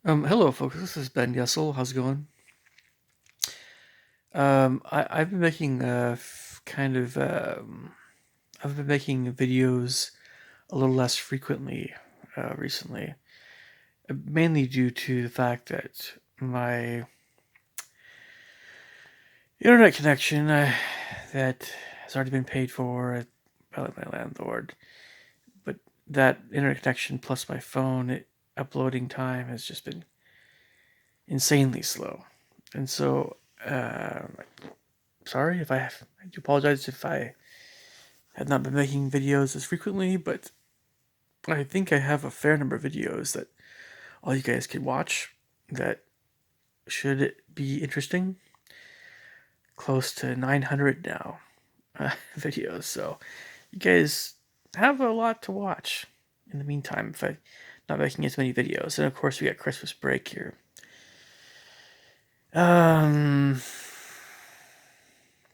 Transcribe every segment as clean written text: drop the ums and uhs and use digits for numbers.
Hello, folks. This is Ben Yessel. How's it going? I've been making I've been making videos a little less frequently recently, mainly due to the fact that my internet connection that has already been paid for by my landlord, but that internet connection plus my uploading time has just been insanely slow, and so. Uh, Sorry if I do apologize if I have not been making videos as frequently, but I think I have a fair number of videos that all you guys can watch that should be interesting. Close to 900 now videos, so you guys have a lot to watch in the meantime if I'm not making as many videos. And of course, we got Christmas break here. Um,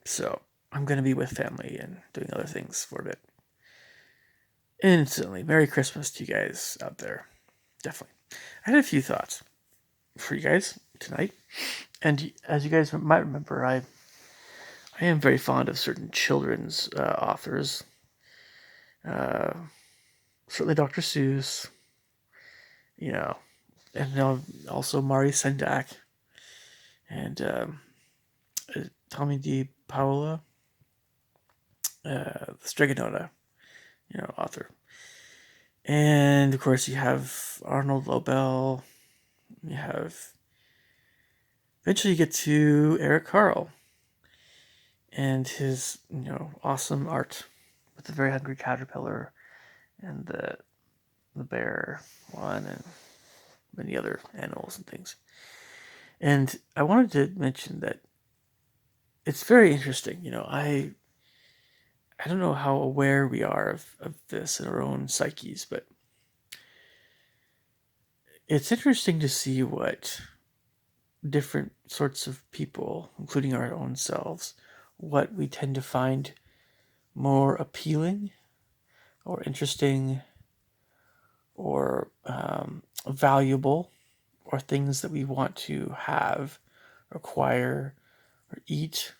so I'm gonna be with family and doing other things for a bit. Instantly, Merry Christmas to you guys out there. Definitely. I had a few thoughts for you guys tonight. And as you guys might remember, I am very fond of certain children's authors. Uh, Certainly Dr. Seuss, you know, and also Mari Sendak and Tommy D. Paola, the Stregonona, author. And of course, you have Arnold Lobel. You have eventually you get to Eric Carle and his awesome art with the very hungry caterpillar and the bear one and many other animals and things. And I wanted to mention that it's very interesting. I don't know how aware we are of this in our own psyches, but it's interesting to see what different sorts of people, including our own selves, what we tend to find more appealing or interesting or valuable, or things that we want to have, acquire, or eat,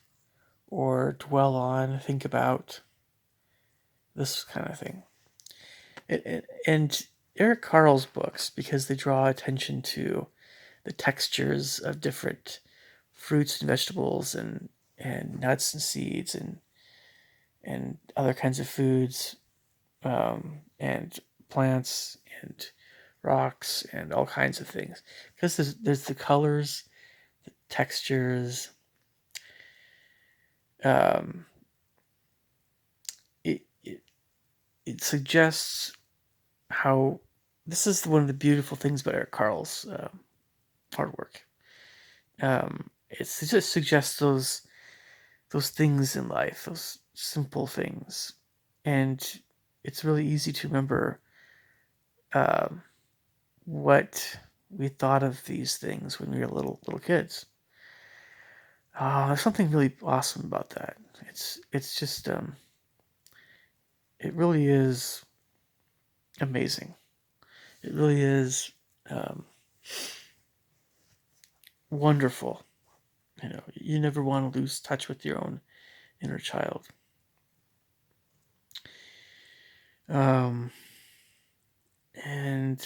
or dwell on, think about, this kind of thing. And Eric Carle's books, because they draw attention to the textures of different fruits and vegetables and nuts and seeds and other kinds of foods, and plants and rocks and all kinds of things. Because there's the colors, the textures. Um, it, it it suggests how this is one of the beautiful things about Eric Carle's artwork. It just suggests those things in life, those simple things, and it's really easy to remember um, what we thought of these things when we were little kids. There's something really awesome about that. It's just it really is amazing. It really is um, wonderful. You never want to lose touch with your own inner child. Um, and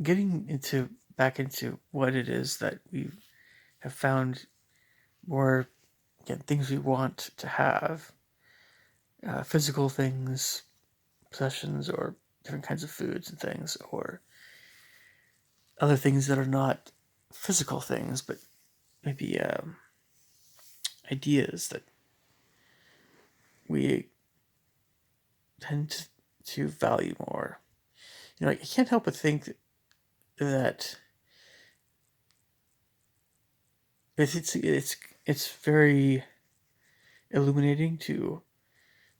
getting into back into what it is that we have found more, again, things we want to have, physical things, possessions, or different kinds of foods and things, or other things that are not physical things, but maybe ideas that we tend to value more. I can't help but think that it's very illuminating to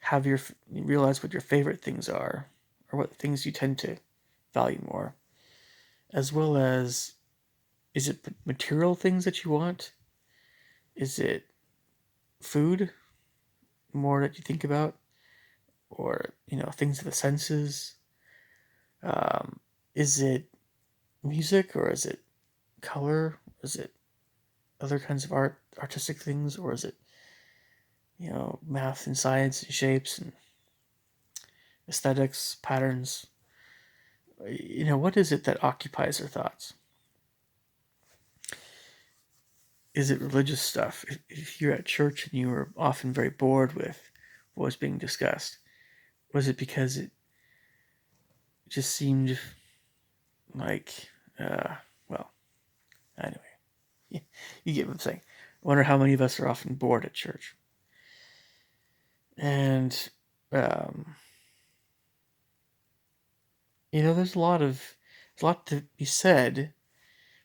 have realize what your favorite things are, or what things you tend to value more, as well as, is it material things that you want? Is it food more that you think about, or things of the senses? Is it music, or is it color? Is it other kinds of artistic things, or is it, math and science and shapes and aesthetics, patterns? What is it that occupies our thoughts? Is it religious stuff? If you're at church and you were often very bored with what was being discussed, was it because it just seemed like, well, anyway, you get what I'm saying. I wonder how many of us are often bored at church. And, there's a lot to be said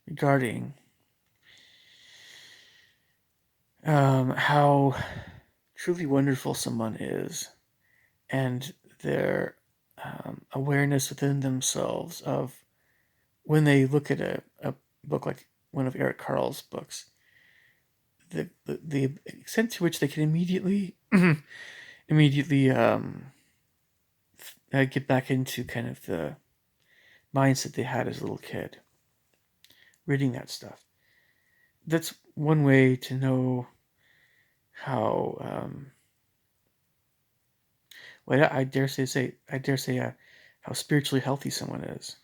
regarding how truly wonderful someone is, and their awareness within themselves of when they look at a book like one of Eric Carle's books, the extent to which they can immediately get back into kind of the mindset they had as a little kid, reading that stuff. That's one way to know how, I dare say, how spiritually healthy someone is.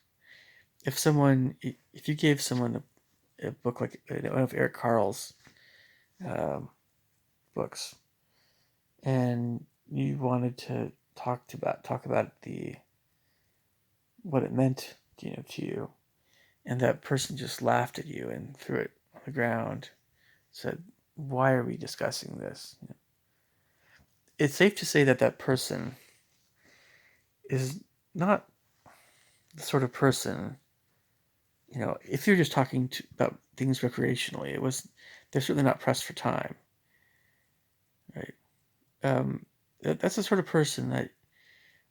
If you gave someone a book like one of Eric Carle's books, and you wanted to talk about what it meant, to you, and that person just laughed at you and threw it on the ground, said, "Why are we discussing this?" It's safe to say that that person is not the sort of person, if you're just talking about things recreationally, they're certainly not pressed for time, right? That's the sort of person that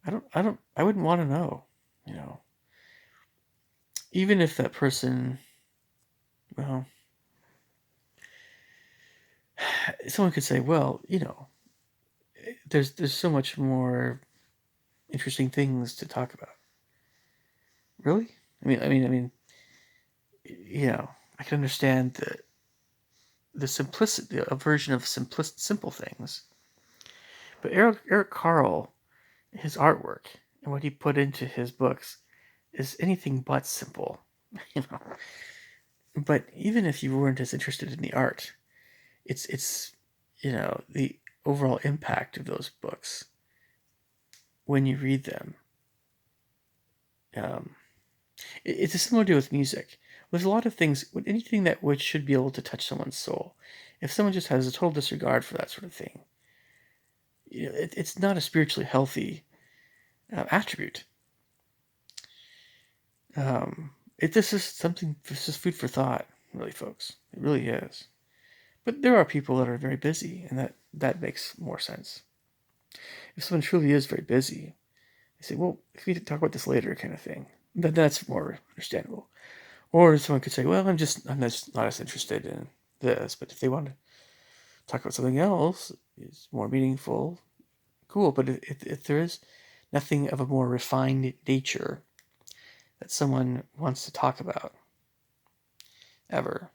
I wouldn't want to know, you know, even if that person, well, someone could say, well, there's so much more interesting things to talk about. Really? I can understand the simplicity, a version of simple things. But Eric Carle, his artwork and what he put into his books is anything but simple, you know. But even if you weren't as interested in the art, it's the overall impact of those books when you read them. Um, it's a similar deal with music. There's a lot of things, anything that which should be able to touch someone's soul. If someone just has a total disregard for that sort of thing, it's not a spiritually healthy attribute. This is food for thought, really, folks. It really is. But there are people that are very busy, and that makes more sense. If someone truly is very busy, they say, well, if we talk about this later, kind of thing, that's more understandable. Or someone could say, well, I'm just not as interested in this. But if they want to talk about something else, it's more meaningful, cool. But if there is nothing of a more refined nature that someone wants to talk about ever,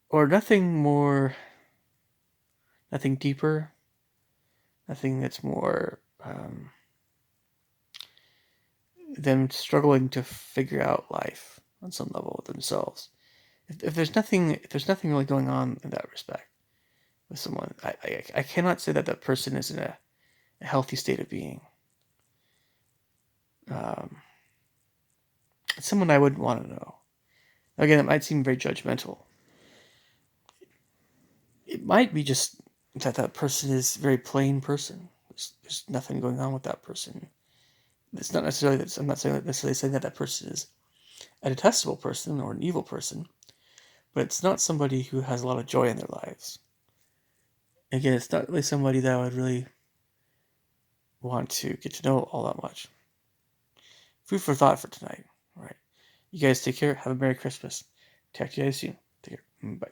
or nothing deeper, nothing that's more them struggling to figure out life on some level with themselves. If there's nothing really going on in that respect with someone, I cannot say that person is in a healthy state of being. It's someone I wouldn't want to know. Again, it might seem very judgmental. It might be just that person is a very plain person. There's nothing going on with that person. It's not necessarily that I'm not necessarily saying that person is a detestable person or an evil person, but it's not somebody who has a lot of joy in their lives. Again, it's not really somebody that I would really want to get to know all that much. Food for thought for tonight. All right. You guys take care. Have a Merry Christmas. Talk to you guys soon. Take care. Bye.